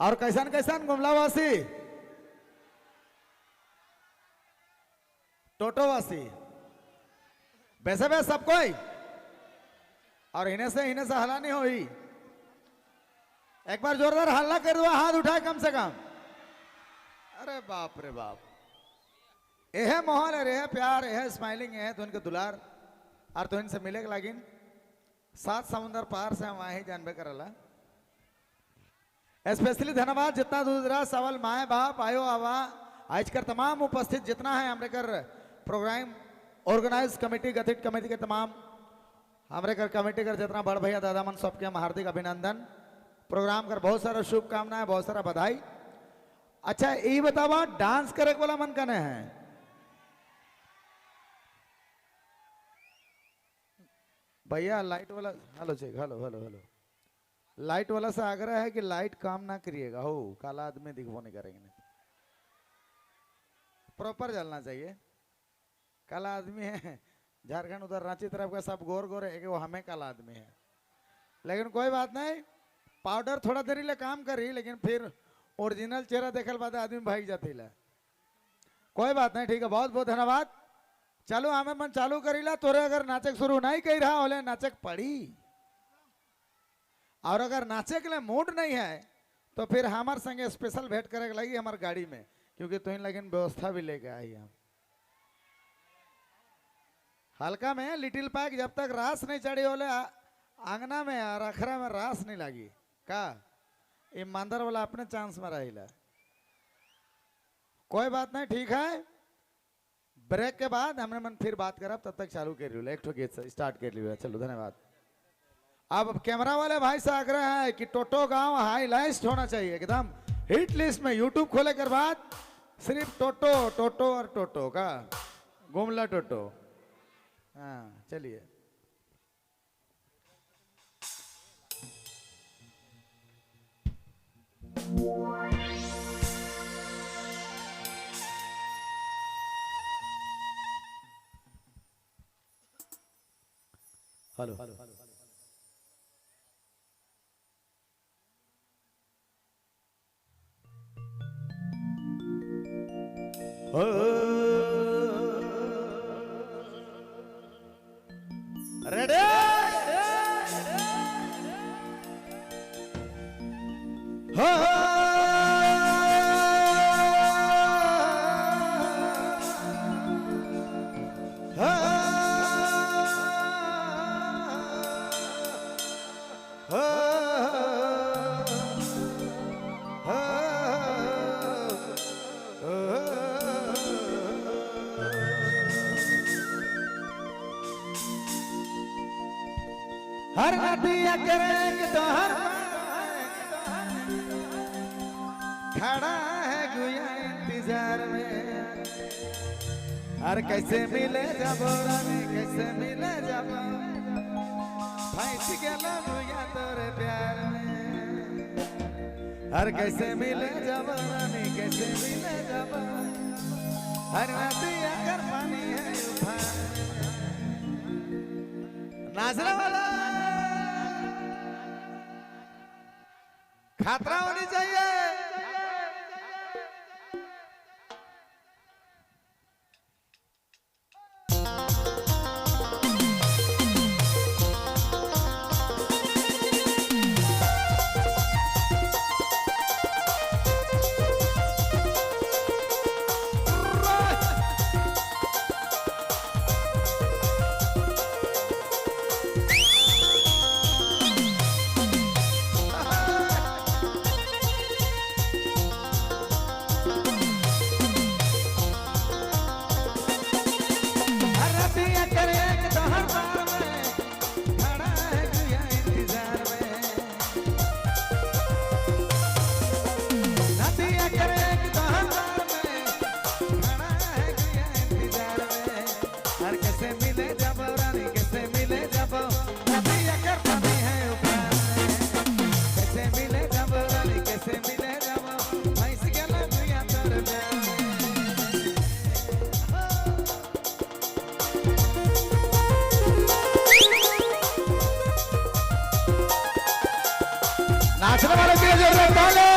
और कैसन कैसन गुमलावासी टोटोवासी वैसे वैसे सब कोई और इन्हें से हल्ला नहीं हुई। एक बार जोरदार हल्ला कर दो, हाथ उठाए कम से कम। अरे बाप रे बाप, यह माहौल है, यह प्यार, यह स्माइलिंग है तो इनके दुलार और तो इनसे मिले लागिन 7 समुंदर पार से हम वहां ही जानबे करला। स्पेशली धन्यवाद जितना दूर दराज सवाल माए बाप आयो आवा आज कर तमाम उपस्थित जितना है हमरे कर प्रोग्राम ऑर्गेनाइज कमेटी गठित कमेटी के तमाम हमरे कर कमेटी कर जितना बड़ भैया दादा मन सबके हम हार्दिक अभिनंदन। प्रोग्राम कर बहुत सारा शुभकामनाएं, बहुत सारा बधाई। अच्छा ये बतावा डांस करे वाला मन कने है? भैया लाइट वाला hello check, hello hello hello. Light वाला से आग्रह है कि लाइट काम ना करिएगा, हो काला आदमी दिखबो नहीं करेंगे, नहीं प्रॉपर जलना चाहिए। काला आदमी है झारखंड उधर रांची तरफ का सब गोर गोर है कि वो हमें काला आदमी है, लेकिन कोई बात नहीं, पाउडर थोड़ा देरी ले काम करी लेकिन फिर ओरिजिनल चेहरा देखल बाद आदमी भाग जाती ला। कोई बात नहीं, ठीक है, बहुत बहुत धन्यवाद। चलो हमें मन चालू करीला, तोरे अगर नाचक शुरू नहीं कर रहा होले नाचक पड़ी, और अगर नाचे के लिए मूड नहीं है तो फिर हमारे संगे स्पेशल भेंट करे के लगी हमारे गाड़ी में, क्योंकि तुम लेकिन व्यवस्था भी लेके आई हम हल्का में लिटिल पैक। जब तक रास नहीं चढ़ी होले आंगना में और अखरा में रास नहीं लगी का ईमानदार वाला अपने चांस में रहिला। कोई बात नहीं, ठीक है, ब्रेक के बाद हमने मन फिर बात करब, तब तक चालू कर लियो, एक ठो गीत से स्टार्ट कर लियो। चलो धन्यवाद। अब कैमरा वाले भाई से आग्रह है कि टोटो गांव हाईलाइट होना चाहिए एकदम हिट लिस्ट में। यूट्यूब खोले के बाद सिर्फ टोटो टोटो और टोटो का गुमला टोटो। हाँ चलिए। हेलो हेलो रेडी हर नदिया करेंगे तो हर खड़ा है गुया इंतजार में। हर कैसे मिले जब रानी कैसे मिले जब फंस गया गुया तोरे प्यार में। हर कैसे मिले जब रानी कैसे मिले जब हर नदिया कर पानी है उफान। नाचने वाला खतरा होनी चाहिए। नाचने वालों के लिए जोरदार ताली।